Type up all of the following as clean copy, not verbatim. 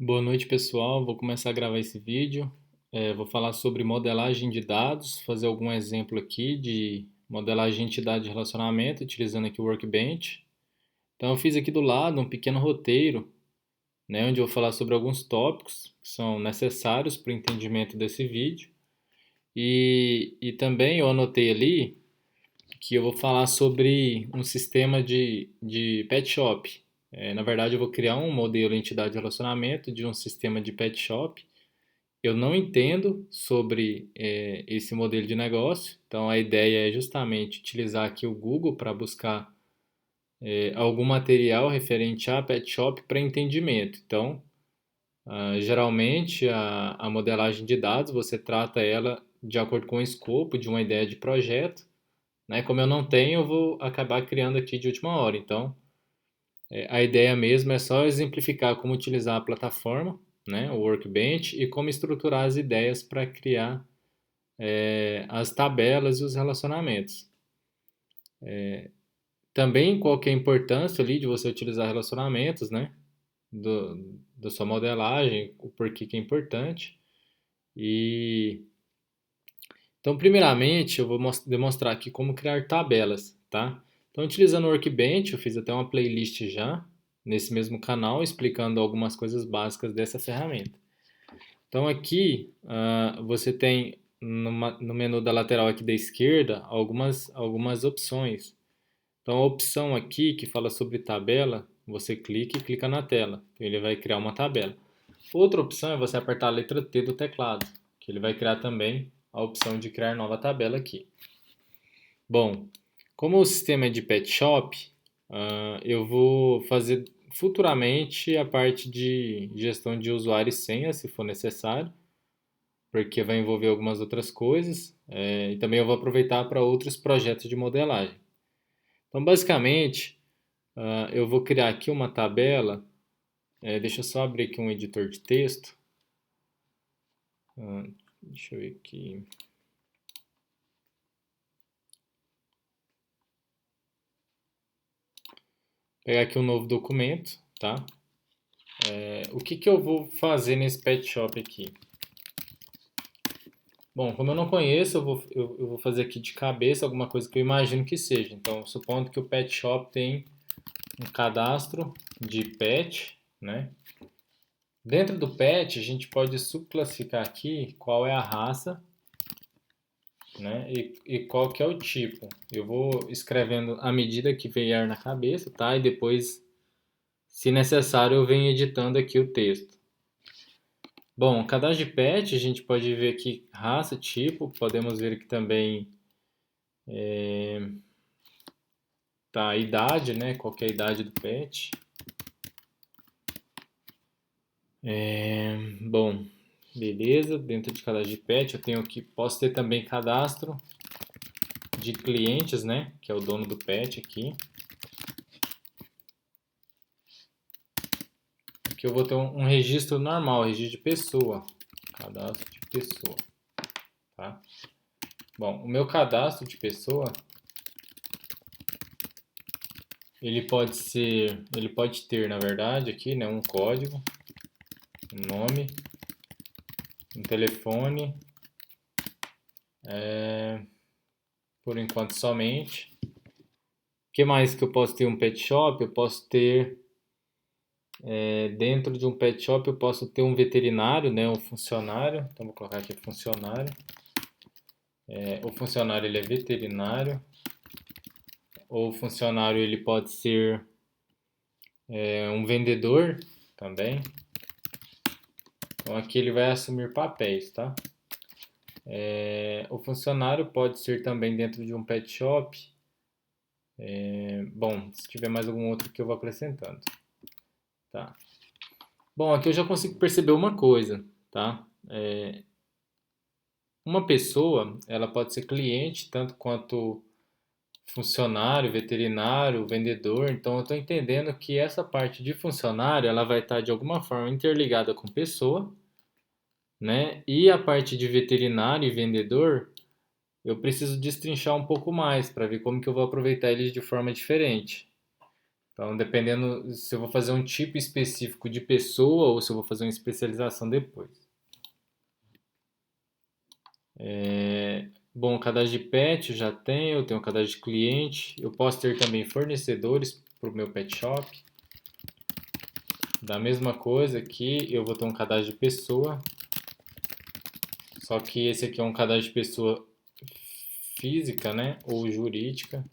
Boa noite, pessoal. Vou começar a gravar esse vídeo. Vou falar sobre modelagem de dados, fazer algum exemplo aqui de modelagem de entidade de relacionamento, utilizando aqui o Workbench. Então, eu fiz aqui do lado um pequeno roteiro, né, onde eu vou falar sobre alguns tópicos que são necessários para o entendimento desse vídeo. E também eu anotei ali que eu vou falar sobre um sistema de pet shop. Na verdade, eu vou criar um modelo de entidade de relacionamento de um sistema de pet shop. Eu não entendo sobre esse modelo de negócio, então a ideia é justamente utilizar aqui o Google para buscar algum material referente a pet shop para entendimento. Então, geralmente a modelagem de dados você trata ela de acordo com o escopo de uma ideia de projeto, né? Como eu não tenho, eu vou acabar criando aqui de última hora. Então, a ideia mesmo é só exemplificar como utilizar a plataforma, né, o Workbench, e como estruturar as ideias para criar as tabelas e os relacionamentos. Também qual que é a importância ali de você utilizar relacionamentos, né, da sua modelagem, o porquê que é importante. E então, primeiramente, eu vou demonstrar aqui como criar tabelas, tá? Então, utilizando o Workbench, eu fiz até uma playlist já nesse mesmo canal explicando algumas coisas básicas dessa ferramenta. Então aqui você tem no menu da lateral aqui da esquerda algumas opções. Então a opção aqui que fala sobre tabela, você clica e clica na tela. Então ele vai criar uma tabela. Outra opção é você apertar a letra T do teclado, que ele vai criar também a opção de criar nova tabela aqui. Bom, como o sistema é de pet shop, eu vou fazer futuramente a parte de gestão de usuário e senha, se for necessário, porque vai envolver algumas outras coisas, e também eu vou aproveitar para outros projetos de modelagem. Então, basicamente, eu vou criar aqui uma tabela, deixa eu só abrir aqui um editor de texto. Ah, deixa eu ver aqui. Pegar aqui um novo documento, tá? O que que eu vou fazer nesse pet shop aqui? Bom, como eu não conheço, eu vou fazer aqui de cabeça alguma coisa que eu imagino que seja. Então, supondo que o pet shop tem um cadastro de pet, né? Dentro do pet, a gente pode subclassificar aqui qual é a raça, né? E qual que é o tipo. Eu vou escrevendo à medida que vier na cabeça, tá? E depois, se necessário, eu venho editando aqui o texto. Bom, cadastro de pet, a gente pode ver aqui raça, tipo, podemos ver aqui também tá, a idade, né? Qual que é a idade do pet. Bom, beleza. Dentro de cadastro de pet, eu tenho aqui, posso ter também cadastro de clientes, né? Que é o dono do pet aqui. Aqui eu vou ter um registro normal, registro de pessoa. Cadastro de pessoa, tá? Bom, o meu cadastro de pessoa, ele pode ter, na verdade, aqui, né, um código, um nome, um telefone, por enquanto somente. O que mais que eu posso ter? Um pet shop, eu posso ter dentro de um pet shop eu posso ter um veterinário, né, um funcionário. Então vou colocar aqui funcionário. O funcionário ele é veterinário. Ou o funcionário ele pode ser um vendedor também. Então aqui ele vai assumir papéis, tá? O funcionário pode ser também dentro de um pet shop. Bom, se tiver mais algum outro que eu vou acrescentando. Tá. Bom, aqui eu já consigo perceber uma coisa, tá? Uma pessoa, ela pode ser cliente tanto quanto funcionário, veterinário, vendedor. Então eu estou entendendo que essa parte de funcionário, ela vai estar de alguma forma interligada com pessoa, né? E a parte de veterinário e vendedor, eu preciso destrinchar um pouco mais para ver como que eu vou aproveitar eles de forma diferente. Então, dependendo se eu vou fazer um tipo específico de pessoa ou se eu vou fazer uma especialização depois. Bom, cadastro de pet eu já tenho, eu tenho um cadastro de cliente. Eu posso ter também fornecedores para o meu pet shop. Da mesma coisa aqui, eu vou ter um cadastro de pessoa. Só que esse aqui é um cadastro de pessoa física, né? Ou jurídica.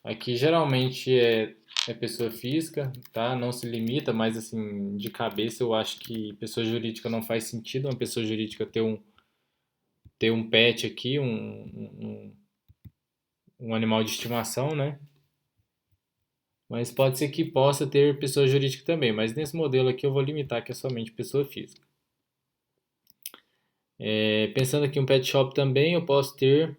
Aqui geralmente é pessoa física, tá? Não se limita, mas assim, de cabeça eu acho que pessoa jurídica não faz sentido uma pessoa jurídica ter um pet aqui, um animal de estimação, né? Mas pode ser que possa ter pessoa jurídica também, mas nesse modelo aqui eu vou limitar que é somente pessoa física. Pensando aqui em um pet shop também, eu posso ter.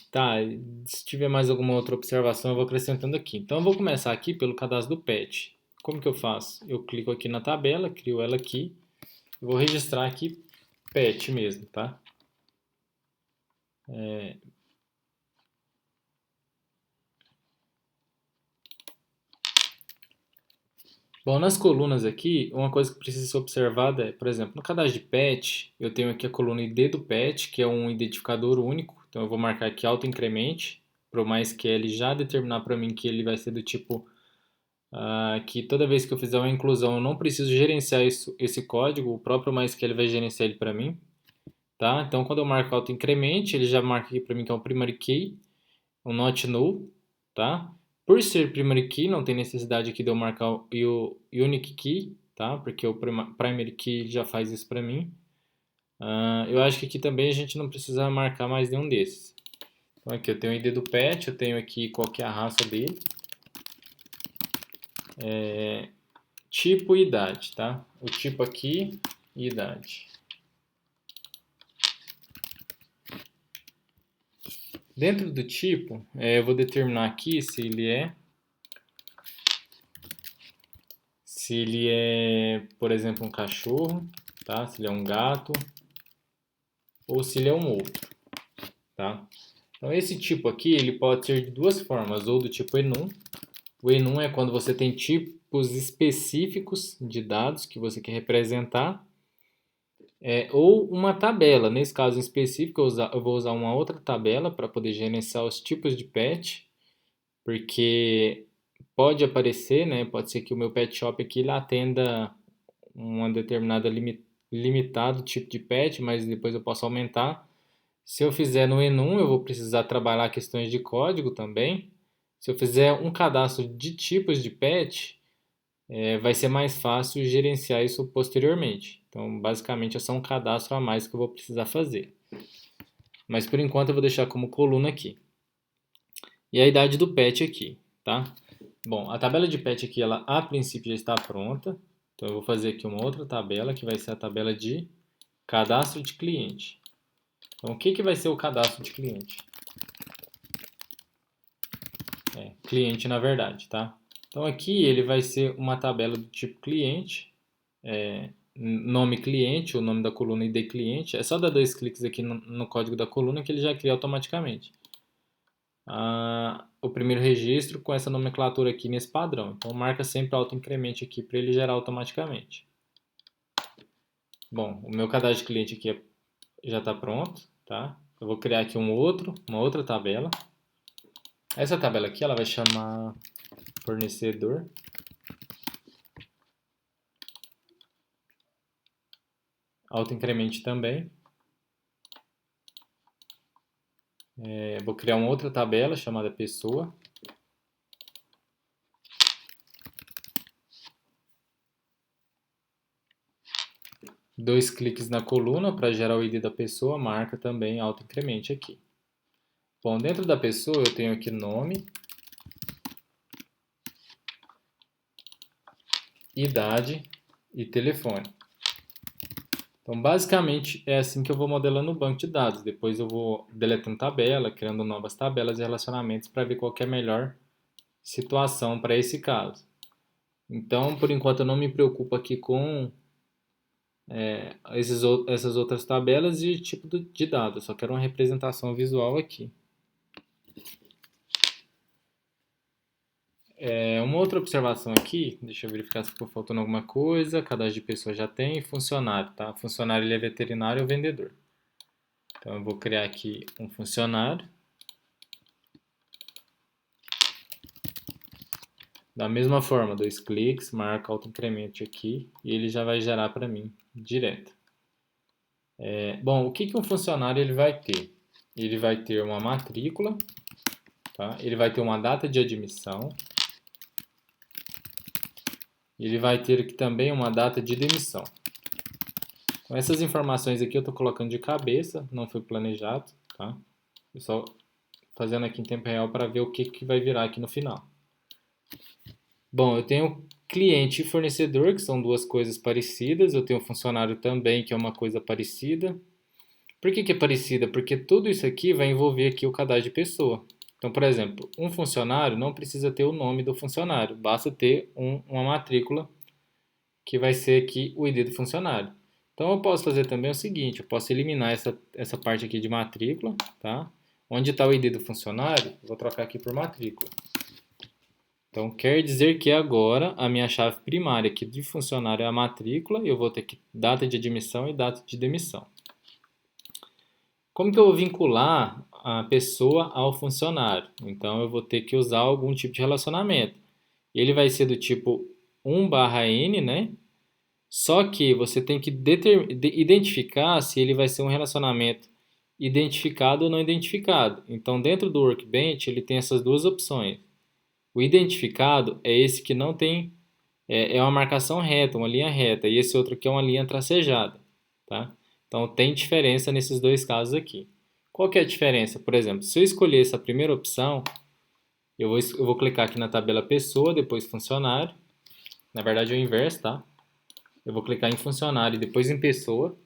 Tá, se tiver mais alguma outra observação, eu vou acrescentando aqui. Então, eu vou começar aqui pelo cadastro do pet. Como que eu faço? Eu clico aqui na tabela, crio ela aqui, vou registrar aqui pet mesmo, tá? Bom, nas colunas aqui, uma coisa que precisa ser observada é, por exemplo, no cadastro de pet, eu tenho aqui a coluna ID do pet, que é um identificador único. Então, eu vou marcar aqui autoincremente, para o MySQL já determinar para mim que ele vai ser do tipo que toda vez que eu fizer uma inclusão eu não preciso gerenciar esse código, o próprio MySQL vai gerenciar ele para mim, tá? Então quando eu marco autoincremente, ele já marca aqui para mim que é um primary key, um not null, tá? Por ser primary key, não tem necessidade aqui de eu marcar o unique key, tá? Porque o primary key já faz isso para mim. Eu acho que aqui também a gente não precisa marcar mais nenhum desses. Então aqui eu tenho o ID do pet, eu tenho aqui qual que é a raça dele. Tipo e idade, tá? O tipo aqui e idade. Dentro do tipo, eu vou determinar aqui se ele é, por exemplo, um cachorro, tá? Se ele é um gato ou se ele é um outro, tá? Então esse tipo aqui, ele pode ser de duas formas, ou do tipo enum. O enum é quando você tem tipos específicos de dados que você quer representar, ou uma tabela. Nesse caso em específico, eu vou usar uma outra tabela para poder gerenciar os tipos de pet, porque pode aparecer, né? Pode ser que o meu pet shop aqui ele atenda uma determinada limitado tipo de pet, mas depois eu posso aumentar. Se eu fizer no enum, eu vou precisar trabalhar questões de código também. Se eu fizer um cadastro de tipos de pet, vai ser mais fácil gerenciar isso posteriormente. Então, basicamente, é só um cadastro a mais que eu vou precisar fazer. Mas por enquanto eu vou deixar como coluna aqui. E a idade do pet aqui, tá? Bom, a tabela de pet aqui, ela a princípio já está pronta. Então eu vou fazer aqui uma outra tabela, que vai ser a tabela de cadastro de cliente. Então o que vai ser o cadastro de cliente? Cliente na verdade, tá? Então aqui ele vai ser uma tabela do tipo cliente, nome cliente, o nome da coluna ID cliente. É só dar dois cliques aqui no código da coluna que ele já cria automaticamente. O primeiro registro com essa nomenclatura aqui nesse padrão. Então marca sempre autoincremente aqui para ele gerar automaticamente. Bom, o meu cadastro de cliente aqui já está pronto, tá? Eu vou criar aqui uma outra tabela. Essa tabela aqui ela vai chamar fornecedor. Autoincremente também. Vou criar uma outra tabela chamada pessoa. Dois cliques na coluna para gerar o ID da pessoa, marca também autoincremente aqui. Bom, dentro da pessoa eu tenho aqui nome, idade e telefone. Então, basicamente, é assim que eu vou modelando o banco de dados. Depois eu vou deletando tabela, criando novas tabelas e relacionamentos para ver qual que é a melhor situação para esse caso. Então, por enquanto, eu não me preocupo aqui com essas outras tabelas e tipo de dados. Eu só quero uma representação visual aqui. Uma outra observação aqui, deixa eu verificar se ficou faltando alguma coisa. Cadastro de pessoa já tem, funcionário, tá? Funcionário ele é veterinário ou vendedor. Então eu vou criar aqui um funcionário. Da mesma forma, 2 cliques, marca auto-incremento aqui e ele já vai gerar para mim direto. Bom, o que um funcionário ele vai ter? Ele vai ter uma matrícula, tá? Ele vai ter uma data de admissão, ele vai ter aqui também uma data de demissão. Com essas informações aqui eu estou colocando de cabeça, não foi planejado, tá? Eu só fazendo aqui em tempo real para ver o que vai virar aqui no final. Bom, eu tenho cliente e fornecedor, que são duas coisas parecidas. Eu tenho funcionário também, que é uma coisa parecida. Por que é parecida? Porque tudo isso aqui vai envolver aqui o cadastro de pessoa. Então, por exemplo, um funcionário não precisa ter o nome do funcionário, basta ter uma matrícula, que vai ser aqui o ID do funcionário. Então, eu posso fazer também o seguinte, eu posso eliminar essa parte aqui de matrícula, tá? Onde está o ID do funcionário, eu vou trocar aqui por matrícula. Então, quer dizer que agora a minha chave primária aqui de funcionário é a matrícula, e eu vou ter que data de admissão e data de demissão. Como que eu vou vincular a pessoa ao funcionário? Então, eu vou ter que usar algum tipo de relacionamento. Ele vai ser do tipo 1/n, né? Só que você tem que identificar se ele vai ser um relacionamento identificado ou não identificado. Então, dentro do Workbench, ele tem essas duas opções. O identificado é esse que não tem, é uma marcação reta, uma linha reta, e esse outro aqui é uma linha tracejada, tá? Então tem diferença nesses dois casos aqui. Qual que é a diferença? Por exemplo, se eu escolher essa primeira opção, eu vou clicar aqui na tabela pessoa, depois funcionário. Na verdade é o inverso, tá? Eu vou clicar em funcionário e depois em pessoa.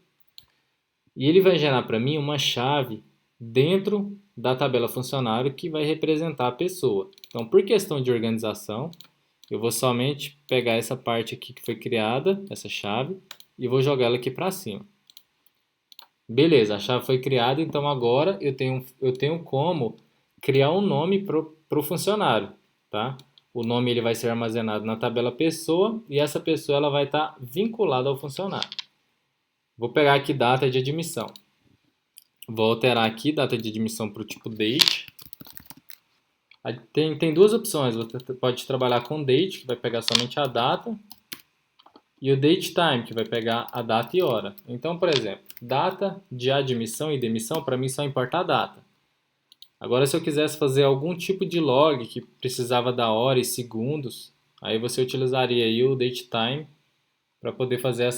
E ele vai gerar para mim uma chave dentro da tabela funcionário que vai representar a pessoa. Então, por questão de organização, eu vou somente pegar essa parte aqui que foi criada, essa chave, e vou jogar ela aqui para cima. Beleza, a chave foi criada, então agora eu tenho como criar um nome para o funcionário, tá? O nome ele vai ser armazenado na tabela pessoa e essa pessoa ela vai estar vinculada ao funcionário. Vou pegar aqui data de admissão. Vou alterar aqui data de admissão para o tipo date. Tem duas opções, você pode trabalhar com date, que vai pegar somente a data, e o date time, que vai pegar a data e hora. Então, por exemplo, data de admissão e demissão, para mim só importa a data. Agora, se eu quisesse fazer algum tipo de log que precisava da hora e segundos, aí você utilizaria aí o date time para poder fazer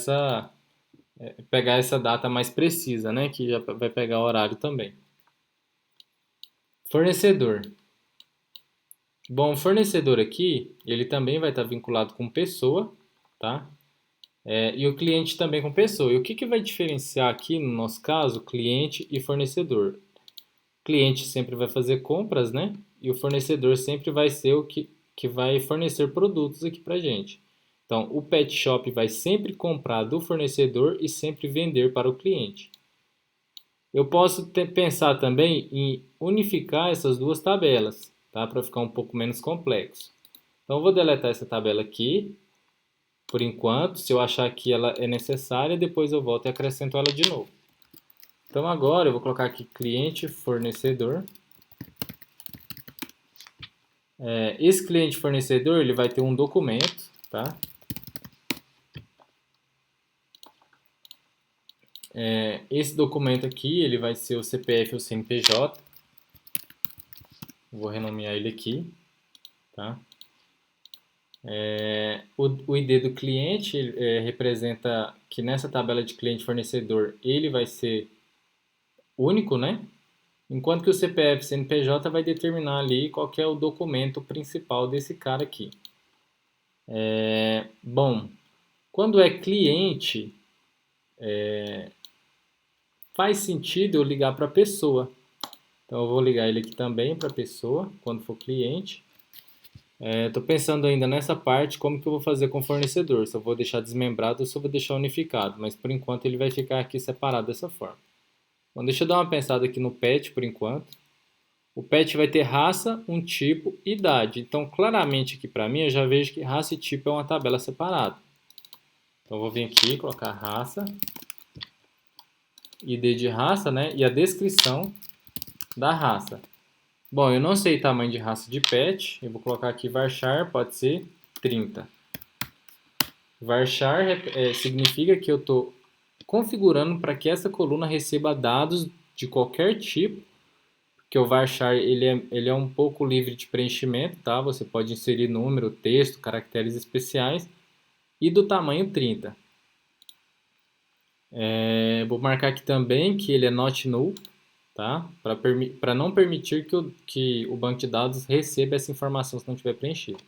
pegar essa data mais precisa, né? Que já vai pegar o horário também. Fornecedor. Bom, o fornecedor aqui, ele também vai estar vinculado com pessoa, tá? E o cliente também com pessoa. E o que vai diferenciar aqui, no nosso caso, cliente e fornecedor? O cliente sempre vai fazer compras, né? E o fornecedor sempre vai ser o que vai fornecer produtos aqui pra gente. Então, o pet shop vai sempre comprar do fornecedor e sempre vender para o cliente. Eu posso pensar também em unificar essas duas tabelas, tá? Para ficar um pouco menos complexo. Então, eu vou deletar essa tabela aqui, por enquanto. Se eu achar que ela é necessária, depois eu volto e acrescento ela de novo. Então, agora eu vou colocar aqui cliente fornecedor. Esse cliente fornecedor ele vai ter um documento, tá? Esse documento aqui ele vai ser o CPF ou CNPJ. Vou renomear ele aqui, tá? O ID do cliente representa que nessa tabela de cliente fornecedor ele vai ser único, né? Enquanto que o CPF e CNPJ vai determinar ali qual que é o documento principal desse cara aqui. Bom, quando é cliente, faz sentido eu ligar para a pessoa. Então eu vou ligar ele aqui também para a pessoa, quando for cliente. Estou pensando ainda nessa parte, como que eu vou fazer com o fornecedor. Se eu vou deixar desmembrado ou se eu vou deixar unificado. Mas por enquanto ele vai ficar aqui separado dessa forma. Então deixa eu dar uma pensada aqui no pet por enquanto. O pet vai ter raça, um tipo e idade. Então, claramente aqui para mim, eu já vejo que raça e tipo é uma tabela separada. Então, eu vou vir aqui, colocar raça, ID de raça, né? E a descrição da raça. Bom, eu não sei o tamanho de raça de pet. Eu vou colocar aqui varchar, pode ser 30. Varchar significa que eu estou configurando para que essa coluna receba dados de qualquer tipo, que o varchar ele é um pouco livre de preenchimento, tá? Você pode inserir número, texto, caracteres especiais e do tamanho 30. Vou marcar aqui também que ele é not null, tá? Para não permitir que o banco de dados receba essa informação se não tiver preenchido.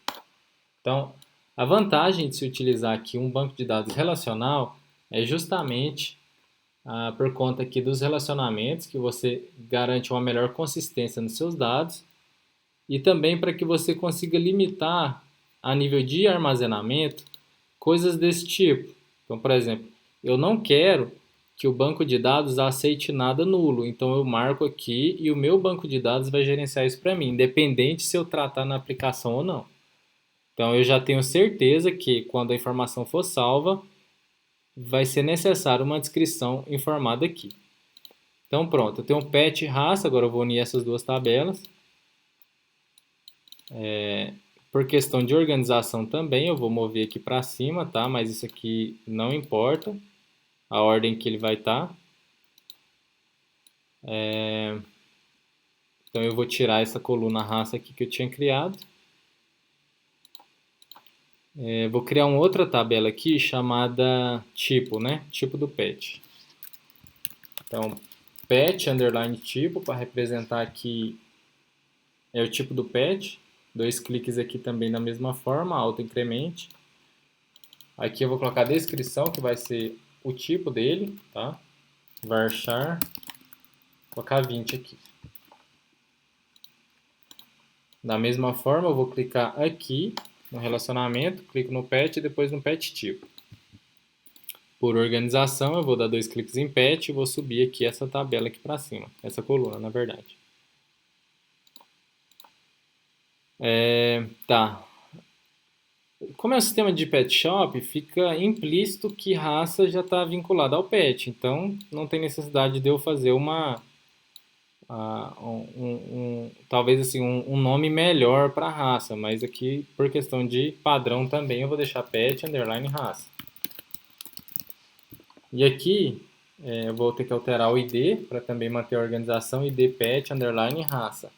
Então, a vantagem de se utilizar aqui um banco de dados relacional é justamente por conta aqui dos relacionamentos, que você garante uma melhor consistência nos seus dados e também para que você consiga limitar a nível de armazenamento coisas desse tipo. Então, por exemplo, eu não quero que o banco de dados aceite nada nulo, então eu marco aqui e o meu banco de dados vai gerenciar isso para mim, independente se eu tratar na aplicação ou não. Então eu já tenho certeza que quando a informação for salva, vai ser necessário uma descrição informada aqui. Então pronto, eu tenho um pet e raça, agora eu vou unir essas duas tabelas. Por questão de organização também, eu vou mover aqui para cima, tá? Mas isso aqui não importa, a ordem que ele vai estar. Então eu vou tirar essa coluna raça aqui que eu tinha criado. Vou criar uma outra tabela aqui chamada tipo, né? Tipo do pet. Então, pet underline tipo para representar aqui é o tipo do pet. 2 cliques aqui também da mesma forma, auto-incremente. Aqui eu vou colocar a descrição, que vai ser o tipo dele, tá? Varchar, vou colocar 20 aqui. Da mesma forma, eu vou clicar aqui no relacionamento, clico no pet e depois no pet tipo. Por organização, eu vou dar 2 cliques em pet e vou subir aqui essa tabela aqui para cima, essa coluna, na verdade. Tá. Como é um sistema de pet shop, fica implícito que raça já está vinculada ao pet, então não tem necessidade de eu fazer talvez assim, um nome melhor para raça, mas aqui por questão de padrão também eu vou deixar pet underline raça. E aqui eu vou ter que alterar o ID para também manter a organização, ID pet underline raça.